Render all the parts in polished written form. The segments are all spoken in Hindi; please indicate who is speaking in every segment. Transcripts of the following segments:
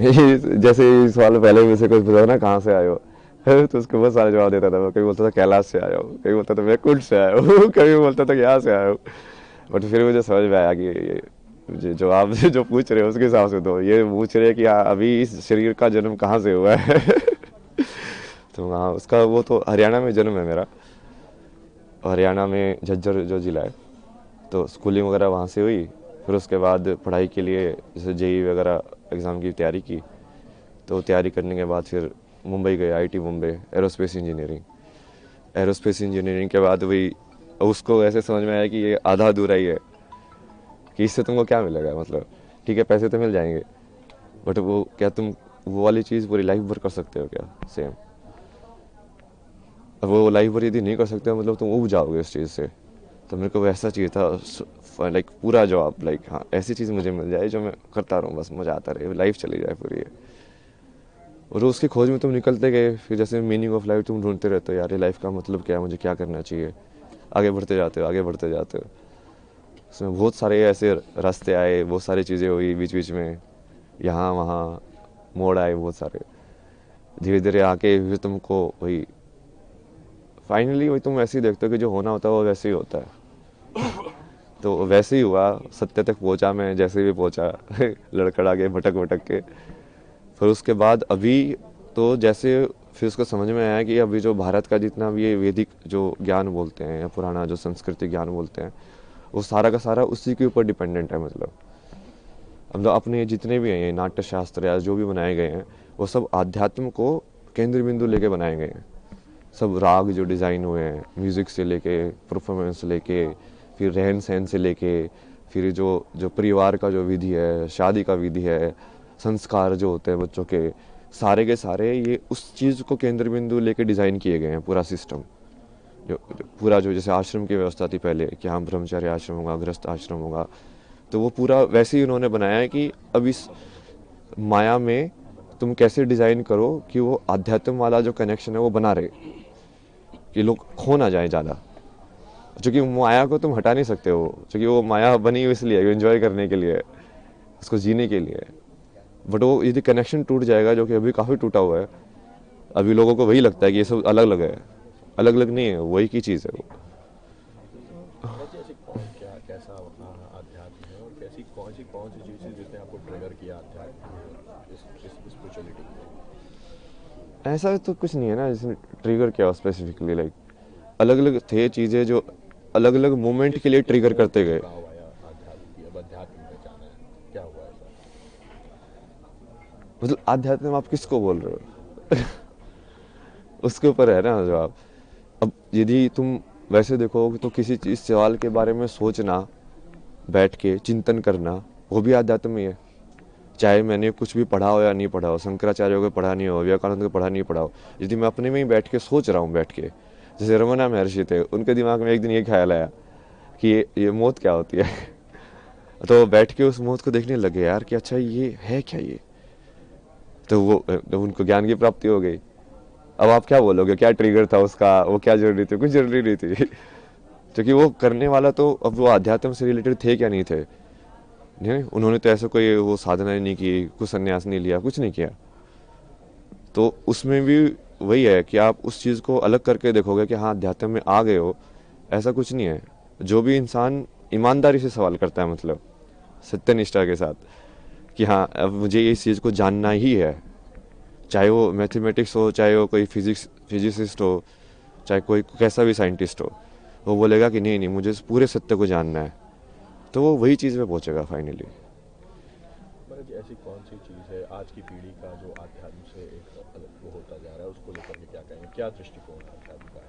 Speaker 1: जैसे इस सवाल पहले मुझसे कुछ पूछा ना, कहाँ से आए हो, तो उसको बहुत सारे जवाब देता था मैं। कभी बोलता था कैलाश से आया हूँ, कभी बोलता था मैं कुंड से आया हूँ, कभी बोलता था यहाँ से आया हूँ। बट फिर मुझे समझ में आया कि जो आप जो पूछ रहे हो उसके हिसाब से तो ये पूछ रहे हैं कि अभी इस शरीर का जन्म कहाँ से हुआ है। तो हाँ, उसका वो तो हरियाणा में जन्म है मेरा। हरियाणा में झज्जर जो ज़िला है, तो स्कूलिंग वगैरह वहाँ से हुई। फिर उसके बाद पढ़ाई के लिए जैसे जेई वगैरह एग्ज़ाम की तैयारी की। तो तैयारी करने के बाद फिर मुंबई गए, IT Mumbai, aerospace engineering. Aerospace engineering के बाद वही उसको ऐसे समझ में आया कि ये आधा अधूरा ही है, कि इससे तुमको क्या मिलेगा, मतलब ठीक है पैसे तो मिल जाएंगे, बट वो क्या तुम वो वाली चीज़ पूरी लाइफ भर कर सकते हो क्या सेम। अब वो लाइफ भर यदि नहीं कर सकते हो मतलब तुम उब जाओगे उस चीज़ से। तो मेरे को वैसा चाहिए था, लाइक पूरा जॉब, लाइक हाँ ऐसी चीज़ मुझे मिल जाए जो मैं करता रहूँ, बस मज़ा आता रहे, लाइफ चली जाए पूरी। और उसकी खोज में तुम निकलते गए, फिर जैसे मीनिंग ऑफ लाइफ तुम ढूंढते रहते हो, यार ये लाइफ का मतलब क्या है, मुझे क्या करना चाहिए। आगे बढ़ते जाते हो, आगे बढ़ते जाते हो। उसमें बहुत सारे ऐसे रास्ते आए, बहुत सारी चीज़ें हुई बीच बीच में, यहाँ वहाँ मोड़ आए बहुत सारे। धीरे धीरे आके फिर तुमको वही फाइनली वही तुम ऐसे ही देखते हो कि जो होना होता है वो वैसे ही होता है। तो वैसे ही हुआ, सत्य तक पहुंचा मैं जैसे भी पहुंचा। लड़खड़ा के भटक भटक के। फिर उसके बाद अभी तो जैसे फिर उसको समझ में आया कि अभी जो भारत का जितना भी ये वैदिक जो ज्ञान बोलते हैं या पुराना जो संस्कृति ज्ञान बोलते हैं, वो सारा का सारा उसी के ऊपर डिपेंडेंट है। मतलब अपने जितने भी हैं ये नाट्य शास्त्र या जो भी बनाए गए हैं, वो सब आध्यात्म को केंद्र बिंदु लेके बनाए गए हैं। सब राग जो डिज़ाइन हुए हैं, म्यूज़िक से लेके परफॉर्मेंस से लेके, फिर रहन सहन से लेके, फिर जो जो परिवार का जो विधि है, शादी का विधि है, संस्कार जो होते हैं बच्चों के सारे ये उस चीज़ को केंद्र बिंदु लेके डिज़ाइन किए गए हैं पूरा सिस्टम। जो पूरा जो जैसे आश्रम की व्यवस्था थी पहले कि हाँ ब्रह्मचर्य आश्रम होगा, गृहस्थ आश्रम होगा, तो वो पूरा वैसे ही उन्होंने बनाया है कि अब इस माया में तुम कैसे डिज़ाइन करो कि वो आध्यात्म वाला जो कनेक्शन है वो बना रहे, कि लोग खो ना जाए ज़्यादा। क्योंकि माया को तुम हटा नहीं सकते हो, क्योंकि वो माया बनी हुई इसलिए एंजॉय करने के लिए, उसको जीने के लिए। बट वो यदि कनेक्शन टूट जाएगा, जो कि अभी काफ़ी टूटा हुआ है, अभी लोगों को वही लगता है कि ये सब अलग अलग है। अलग अलग नहीं है, वही की चीज़ है वो।
Speaker 2: ऐसे ऐसे कौन क्या कैसा आध्यात्म है, और कौन सी चीज़ें जिसने आपको ट्रिगर किया आध्यात्म में और इस स्पिरिचुअलिटी में?
Speaker 1: ऐसा तो कुछ नहीं है ना जिसने ट्रिगर किया स्पेसिफिकली, लाइक अलग अलग थे चीज़ें जो अलग अलग मोमेंट
Speaker 2: किस
Speaker 1: के लिए
Speaker 2: किस
Speaker 1: ट्रिगर
Speaker 2: मोड़
Speaker 1: करते
Speaker 2: पे
Speaker 1: गए।
Speaker 2: झुकाव आया आध्यात्म की, अब अध्यात्म में जाना है, क्या हुआ ऐसा?
Speaker 1: मतलब आध्यात्म आप किसको बोल रहे हो? उसके ऊपर है ना जवाब। अब यदि तुम वैसे देखो तो किसी चीज़ सवाल के बारे में सोचना, बैठ के चिंतन करना, वो भी अध्यात्म ही है। चाहे मैंने कुछ भी पढ़ा हो या नहीं पढ़ा हो, शंकराचार्य को पढ़ा नहीं हो, विवेकानंद को पढ़ा नहीं पढ़ा हो, यदि मैं अपने में ही बैठ के सोच रहा हूँ, बैठ के जैसे रमना महर्षि थे, उनके दिमाग में एक दिन ये ख्याल आया कि ये मौत क्या होती है। तो वो बैठ के उस मौत को देखने लगे यार कि अच्छा ये है क्या ये। तो वो तो उनको ज्ञान की प्राप्ति हो गई। अब आप क्या बोलोगे, क्या ट्रिगर था उसका, वो क्या जरूरी थी, कुछ जरूरी नहीं थी। क्योंकि वो करने वाला तो अब वो अध्यात्म से रिलेटेड थे क्या नहीं थे, नहीं उन्होंने तो ऐसा कोई वो साधना नहीं की, कुछ संन्यास नहीं लिया, कुछ नहीं किया। तो उसमें भी वही है कि आप उस चीज़ को अलग करके देखोगे कि हाँ अध्यात्म में आ गए हो, ऐसा कुछ नहीं है। जो भी इंसान ईमानदारी से सवाल करता है, मतलब सत्यनिष्ठा के साथ, कि हाँ अब मुझे इस चीज़ को जानना ही है, चाहे वो मैथमेटिक्स हो, चाहे वो कोई फिजिसिस्ट हो, चाहे कोई कैसा भी साइंटिस्ट हो, वो बोलेगा कि नहीं नहीं मुझे इस पूरे सत्य को जानना है, तो वो वही चीज़ में पहुंचेगा फाइनली।
Speaker 2: मतलब ऐसी कौन सी चीज़ है आज की पीढ़ी का जो आध्यात्म से एक अलग वो होता जा रहा है, उसको लेकर के क्या कहेंगे, क्या दृष्टिकोण आध्यात्म का है?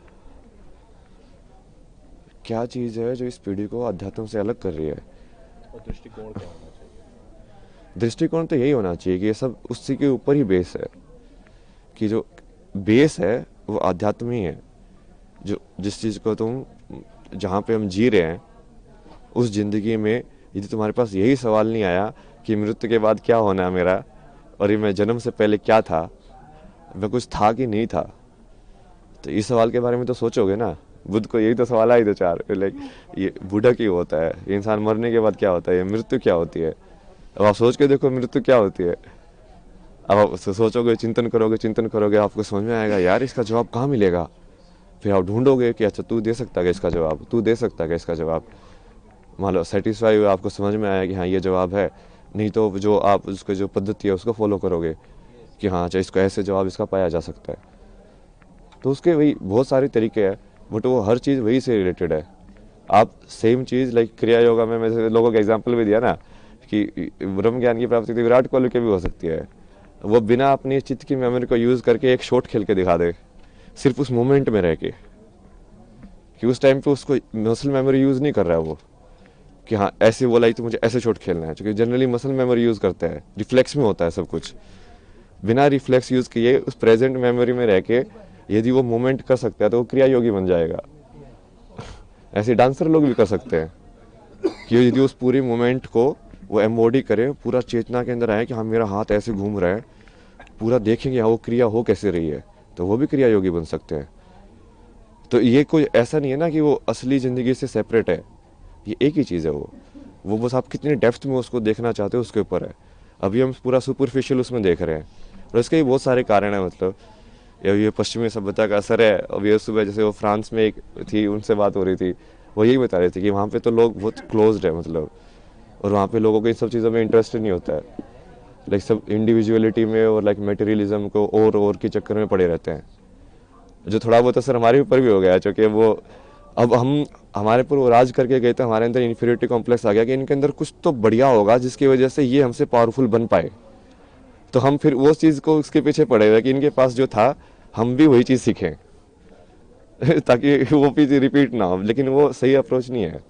Speaker 1: क्या चीज़ है जो इस पीढ़ी को अध्यात्म से अलग कर रही है?
Speaker 2: और दृष्टिकोण क्या होना चाहिए?
Speaker 1: दृष्टिकोण तो यही होना चाहिए कि ये सब उसी के ऊपर ही बेस है, कि जो बेस है वो आध्यात्म ही है। जो जिस चीज़ को तुम जहाँ पे हम जी रहे हैं उस ज़िंदगी में, यदि तुम्हारे पास यही सवाल नहीं आया कि मृत्यु के बाद क्या होना है मेरा, और ये मैं जन्म से पहले क्या था, मैं कुछ था कि नहीं था, तो इस सवाल के बारे में तो सोचोगे ना। बुद्ध को यही तो सवाल आई दो चार, लाइक ये बूढ़ा क्यों होता है, ये इंसान मरने के बाद क्या होता है, ये मृत्यु क्या होती है। अब आप सोच के देखो मृत्यु क्या होती है। अब आप सोचोगे, चिंतन करोगे, आपको समझ में आएगा यार इसका जवाब कहाँ मिलेगा। फिर आप ढूंढोगे कि अच्छा तू दे सकता है इसका जवाब, तू दे सकता है इसका जवाब। मान लो सेटिस्फाई हुए, आपको समझ में आया कि हाँ ये जवाब है, नहीं तो जो आप उसके जो पद्धति है उसको फॉलो करोगे कि हाँ अच्छा इसको ऐसे जवाब इसका पाया जा सकता है। तो उसके वही बहुत सारे तरीके हैं, बट वो हर चीज़ वही से रिलेटेड है। आप सेम चीज़ लाइक क्रिया योगा में मैंने लोगों को एग्जांपल भी दिया ना कि ब्रह्म ज्ञान की प्राप्ति तो विराट कोहली की भी हो सकती है। वो बिना अपनी चित्त की मेमोरी को यूज़ करके एक शॉट खेल के दिखा दे, सिर्फ उस मोमेंट में रह के, कि उस टाइम पे उसको मसल मेमोरी यूज़ नहीं कर रहा है वो, कि हाँ ऐसे बोला ही तो मुझे ऐसे शॉट खेलना है, क्योंकि जनरली मसल मेमोरी यूज़ करते हैं, रिफ्लेक्स में होता है सब कुछ। बिना रिफ्लेक्स यूज़ किए उस प्रेजेंट मेमोरी में रह के यदि वो मूवमेंट कर सकता है तो वो क्रिया योगी बन जाएगा। ऐसे डांसर लोग भी कर सकते हैं कि यदि उस पूरी मोमेंट को वो एम्बॉडी करे, पूरा चेतना के अंदर आए कि हाँ मेरा हाथ ऐसे घूम रहा है, पूरा देखेंगे हाँ वो क्रिया हो कैसे रही है, तो वो भी क्रिया योगी बन सकते हैं। तो ये कोई ऐसा नहीं है ना कि वो असली ज़िंदगी से सेपरेट है, ये एक ही चीज़ है। वो बस आप कितनी डेप्थ में उसको देखना चाहते हो उसके ऊपर है। अभी हम पूरा सुपरफिशियल उसमें देख रहे हैं, और इसके भी बहुत सारे कारण हैं। मतलब ये पश्चिमी सभ्यता का असर है। अब ये सुबह जैसे वो फ्रांस में एक थी, उनसे बात हो रही थी, वो यही बता रहे थे कि वहाँ पे तो लोग बहुत क्लोज्ड है, मतलब, और वहाँ पे लोगों को इन सब चीज़ों में इंटरेस्ट नहीं होता है। लाइक सब इंडिविजुअलिटी में और लाइक मटेरियलिज्म को और के चक्कर में पड़े रहते हैं, जो थोड़ा बहुत असर हमारे ऊपर भी हो गया है। क्योंकि वो अब हम हमारे पर वो राज करके गए थे, हमारे अंदर इन्फीरियरिटी कॉम्प्लेक्स आ गया कि इनके अंदर कुछ तो बढ़िया होगा जिसकी वजह से ये हमसे पावरफुल बन पाए। तो हम फिर वो चीज़ को उसके पीछे पड़े हुए कि इनके पास जो था हम भी वही चीज़ सीखें ताकि वो चीज़ रिपीट ना हो। लेकिन वो सही अप्रोच नहीं है,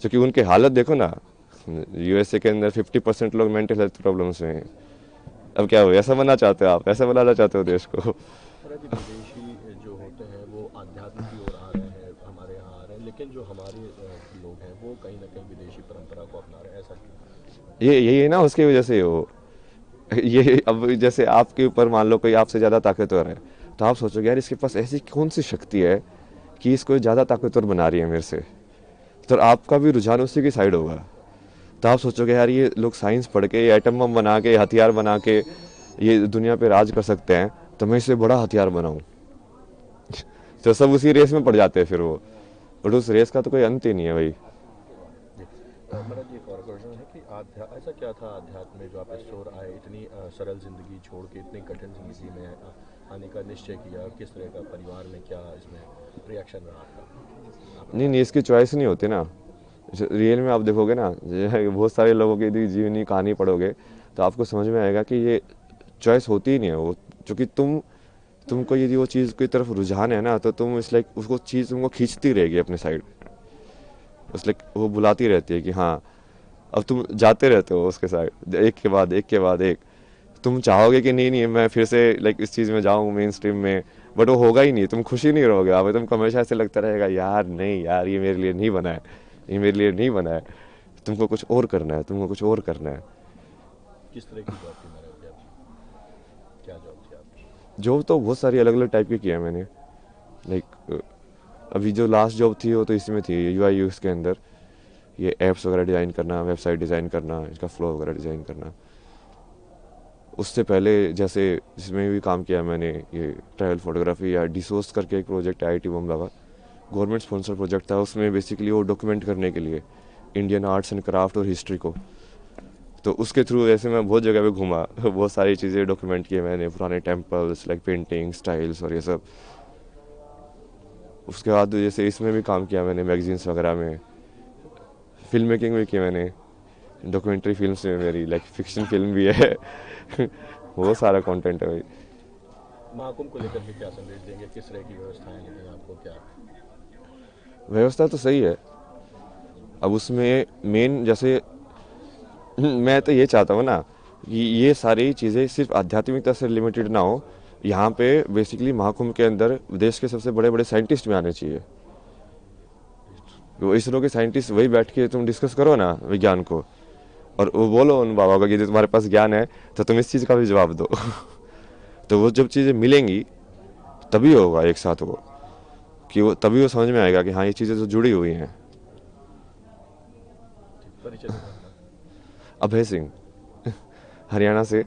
Speaker 1: क्योंकि उनकी हालत देखो ना, यूएसए के अंदर 50% लोग मेंटल हेल्थ प्रॉब्लम्स में हैं। अब क्या हो, ऐसा बनना चाहते हो आप, ऐसा बनाना चाहते हो देश को?
Speaker 2: और अभी विदेशी जो होते हैं वो आध्यात्म की ओर आ रहे हैं, हमारे यहाँ आ रहे हैं, लेकिन जो हमारे लोग हैं वो कहीं ना कहीं विदेशी परंपरा को अपना रहे हैं, ऐसा क्यों?
Speaker 1: ये यही है ना, उसकी वजह से हो ये। अब जैसे आपके ऊपर मान लो कोई आपसे ज़्यादा ताकतवर है, तो आप सोचोगे यार इसके पास ऐसी कौन सी शक्ति है कि इसको ज़्यादा ताकतवर बना रही है मेरे से, तो आपका भी रुझान उसी की साइड होगा। तो आप सोचोगे यार ये लोग साइंस पढ़ के, ये एटम बम बना के, हथियार बना के ये दुनिया पे राज कर सकते हैं, तो मैं इससे बड़ा हथियार बनाऊं। तो सब उसी रेस में पड़ जाते हैं फिर वो, बट उस रेस का तो कोई अंत ही नहीं है भाई।
Speaker 2: जी। महाराज जी, एक और क्वेश्चन है कि ऐसा क्या था आध्यात्म में जो आप इस ओर आए, इतनी सरल जिंदगी छोड़ के इतनी कठिन जिंदगी में आने का निश्चय किया? किस तरह का परिवार में क्या इसमें रिएक्शन रहा आपका?
Speaker 1: नहीं नहीं, इसकी चॉइस नहीं होती ना। रियल में आप देखोगे ना, बहुत सारे लोगों की यदि जीवनी कहानी पढ़ोगे तो आपको समझ में आएगा कि ये चॉइस होती ही नहीं है वो। क्योंकि तुमको यदि वो चीज़ की तरफ रुझान है ना, तो तुम इस लाइक उसको चीज़ तुमको खींचती रहेगी अपने साइड, उस लाइक वो बुलाती रहती है कि हाँ, अब तुम जाते रहते हो उसके साइड, एक के बाद एक के बाद एक। तुम चाहोगे कि नहीं नहीं मैं फिर से लाइक इस चीज़ में जाऊँ मेन स्ट्रीम में, बट वो होगा ही नहीं, तुम खुशी नहीं रहोगे। अब तुमको हमेशा ऐसे लगता रहेगा यार नहीं यार ये मेरे लिए नहीं बना है, ये मेरे लिए नहीं बना है। तुमको कुछ और करना है, तुमको कुछ और करना है।
Speaker 2: किस तरह की जॉब थी महाराज जी आपकी? क्या जॉब थी आपकी?
Speaker 1: जॉब तो बहुत सारी अलग अलग टाइप की किया है मैंने। लाइक अभी जो लास्ट जॉब थी वो तो इसमें थी यूआई यूएक्स के अंदर, ये ऐप्स वगैरह डिज़ाइन करना, वेबसाइट डिज़ाइन करना, इसका फ्लो वगैरह डिज़ाइन करना। उससे पहले जैसे जिसमें भी काम किया मैंने, ये ट्रैवल फोटोग्राफी या डिसोर्स करके एक प्रोजेक्ट आईआईटी बॉम्बे का गवर्नमेंट स्पॉन्सर प्रोजेक्ट था। उसमें बेसिकली वो डॉक्यूमेंट करने के लिए इंडियन आर्ट्स एंड क्राफ्ट और हिस्ट्री को, तो उसके थ्रू ऐसे मैं बहुत जगह पे घूमा, बहुत सारी चीज़ें डॉक्यूमेंट किए मैंने, पुराने टेम्पल्स लाइक पेंटिंग स्टाइल्स और ये सब। उसके बाद जैसे इसमें भी काम किया मैंने, मैगजीन्स वगैरह में, फिल्म मेकिंग भी की मैंने, डॉक्यूमेंट्री फिल्म्स में मेरी लाइक फिक्शन फिल्म भी है बहुत सारा कंटेंट है भाई।
Speaker 2: महाकुंभ को लेकर के क्या संदेश देंगे? किस तरह की व्यवस्थाएं लगी आपको? क्या
Speaker 1: व्यवस्था तो सही है। अब उसमें मेन जैसे मैं तो ये चाहता हूँ ना कि ये सारी चीज़ें सिर्फ आध्यात्मिकता से लिमिटेड ना हो। यहाँ पे बेसिकली महाकुंभ के अंदर देश के सबसे बड़े बड़े साइंटिस्ट भी आने चाहिए। वो इसरो के साइंटिस्ट वही बैठ के तुम डिस्कस करो ना विज्ञान को, और वो बोलो उन बाबा को कि यदि तुम्हारे पास ज्ञान है तो तुम इस चीज़ का भी जवाब दो तो वो जब चीज़ें मिलेंगी तभी होगा एक साथ वो, कि वो तभी वो समझ में आएगा कि हाँ ये चीज़ें तो जुड़ी हुई हैं।
Speaker 2: परिचय देना?
Speaker 1: अभय सिंह हरियाणा से